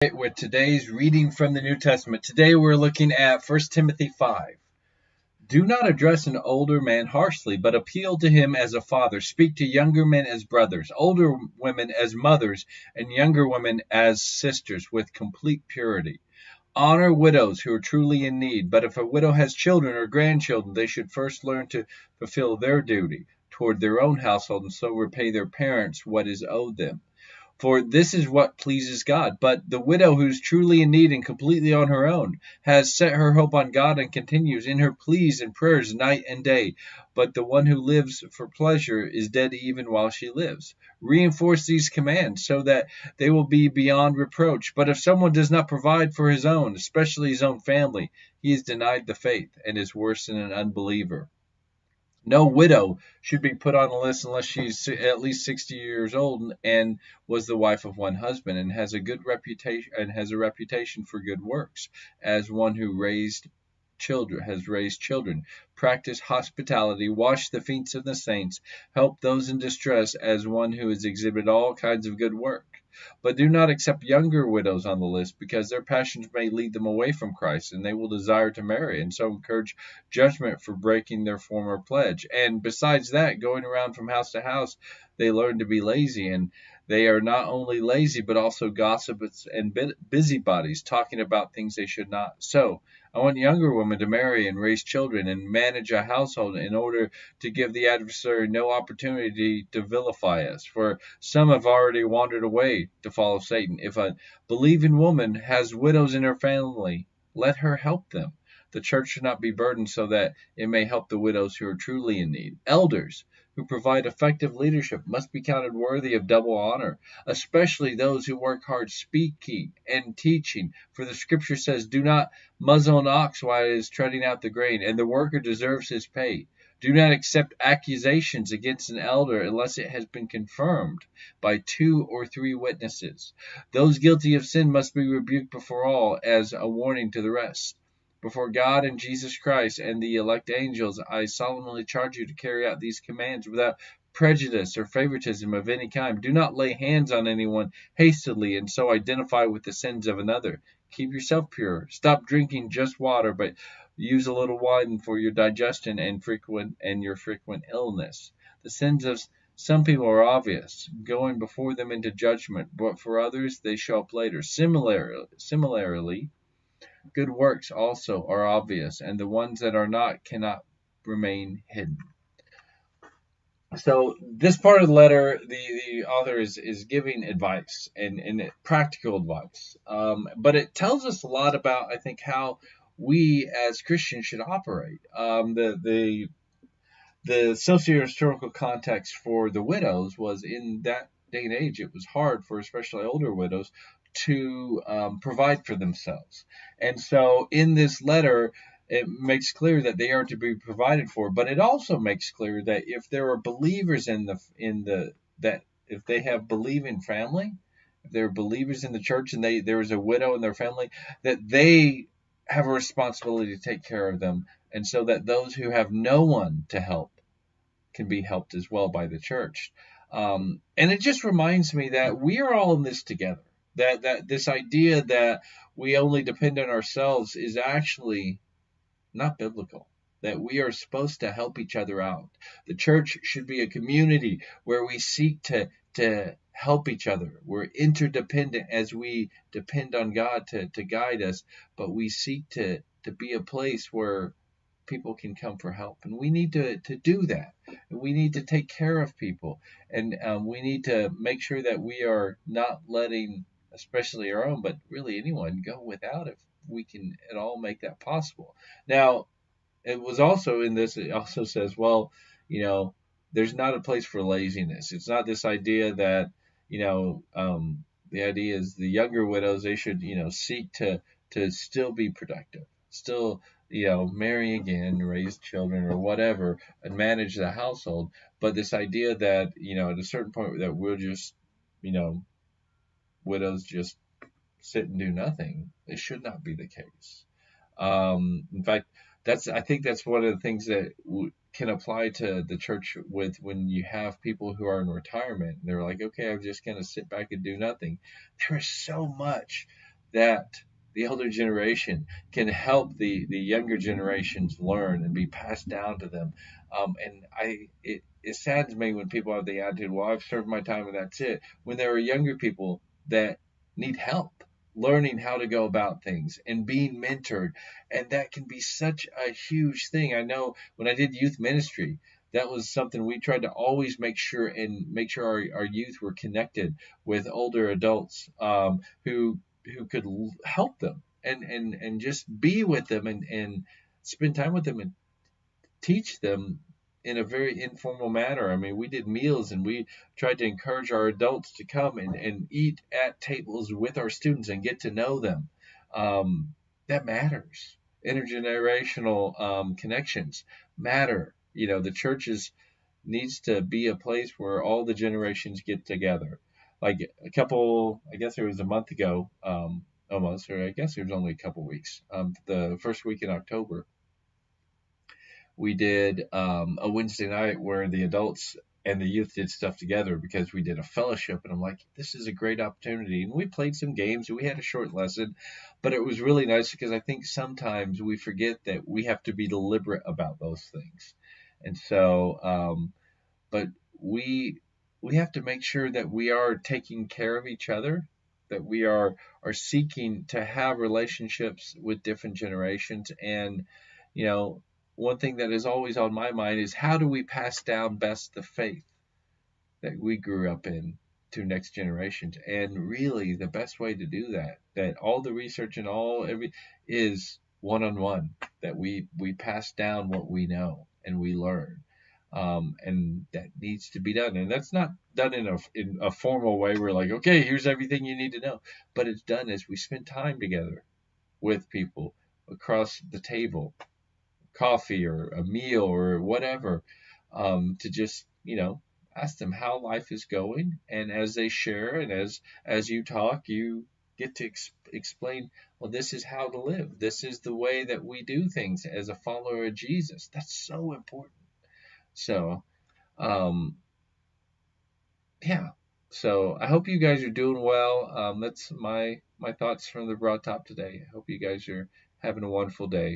With today's reading from the New Testament. Today we're looking at 1 Timothy 5. Do not address an older man harshly, but appeal to him as a father. Speak to younger men as brothers, older women as mothers, and younger women as sisters with complete purity. Honor widows who are truly in need, but if a widow has children or grandchildren, they should first learn to fulfill their duty toward their own household and so repay their parents what is owed them. For this is what pleases God. But the widow who's truly in need and completely on her own has set her hope on God and continues in her pleas and prayers night and day. But the one who lives for pleasure is dead even while she lives. Reinforce these commands so that they will be beyond reproach. But if someone does not provide for his own, especially his own family, he is denied the faith and is worse than an unbeliever. No widow should be put on the list unless she's at least 60 years old and was the wife of one husband and has a good reputation and has a reputation for good works as one who has raised children. Practice hospitality, wash the feet of the saints, help those in distress as one who has exhibited all kinds of good work. But do not accept younger widows on the list, because their passions may lead them away from Christ, and they will desire to marry, and so encourage judgment for breaking their former pledge. And besides that, going around from house to house, they learn to be lazy, and they are not only lazy, but also gossips and busybodies, talking about things they should not. So, I want younger women to marry and raise children and manage a household in order to give the adversary no opportunity to vilify us. For some have already wandered away to follow Satan. If a believing woman has widows in her family, let her help them. The church should not be burdened so that it may help the widows who are truly in need. Elders who provide effective leadership must be counted worthy of double honor, especially those who work hard speaking and teaching. For the scripture says, do not muzzle an ox while it is treading out the grain, and the worker deserves his pay. Do not accept accusations against an elder unless it has been confirmed by 2 or 3 witnesses. Those guilty of sin must be rebuked before all as a warning to the rest. Before God and Jesus Christ and the elect angels, I solemnly charge you to carry out these commands without prejudice or favoritism of any kind. Do not lay hands on anyone hastily and so identify with the sins of another. Keep yourself pure. Stop drinking just water, but use a little wine for your digestion and your frequent illness. The sins of some people are obvious, going before them into judgment, but for others they show up later. Similarly, good works also are obvious, and the ones that are not cannot remain hidden. So this part of the letter, the author is giving advice and practical advice, but it tells us a lot about, I think, how we as Christians should operate. The socio-historical context for the widows was, in that day and age, it was hard for especially older widows to provide for themselves. And so in this letter, it makes clear that they are to be provided for, but it also makes clear that if there are believers that if they have believing family, if they're believers in the church and there is a widow in their family, that they have a responsibility to take care of them, and so that those who have no one to help can be helped as well by the church. And it just reminds me that we are all in this together. That this idea that we only depend on ourselves is actually not biblical. That we are supposed to help each other out. The church should be a community where we seek to help each other. We're interdependent as we depend on God to guide us, but we seek to be a place where people can come for help. And we need to do that. We need to take care of people. And we need to make sure that we are not letting, especially our own, but really anyone, go without if we can at all make that possible. Now, it was also in this, it also says, well, there's not a place for laziness. It's not this idea that, the idea is the younger widows, they should, seek to still be productive, still, marry again, raise children or whatever, and manage the household. But this idea that, at a certain point that we'll just, widows just sit and do nothing, it should not be the case. In fact, I think that's one of the things that can apply to the church with when you have people who are in retirement. They're like, okay, I'm just going to sit back and do nothing. There is so much that the older generation can help the younger generations learn and be passed down to them. It saddens me when people have the attitude, well, I've served my time and that's it. When there are younger people that need help learning how to go about things and being mentored. And that can be such a huge thing. I know when I did youth ministry, that was something we tried to always make sure our youth were connected with older adults who could help them and just be with them and spend time with them and teach them in a very informal manner. I mean, we did meals and we tried to encourage our adults to come and eat at tables with our students and get to know them. That matters. Intergenerational connections matter. The churches needs to be a place where all the generations get together. Like I guess it was a month ago, almost, or I guess it was only a couple weeks. The first week in October, we did a Wednesday night where the adults and the youth did stuff together because we did a fellowship. And I'm like, this is a great opportunity. And we played some games and we had a short lesson, but it was really nice because I think sometimes we forget that we have to be deliberate about those things. And so, but we we have to make sure that we are taking care of each other, that we are seeking to have relationships with different generations. And you know one thing that is always on my mind is how do we pass down best the faith that we grew up in to next generations. And really the best way to do that all the research and all every is one on one, that we pass down what we know and we learn. And that needs to be done, and that's not done in a formal way. We're like, okay, here's everything you need to know, but it's done as we spend time together with people across the table, coffee or a meal or whatever, to just ask them how life is going, and as they share and as you talk, you get to explain, well, this is how to live, this is the way that we do things as a follower of Jesus. That's so important. So um yeah, so I hope you guys are doing well. That's my thoughts from the broad top today. I hope you guys are having a wonderful day.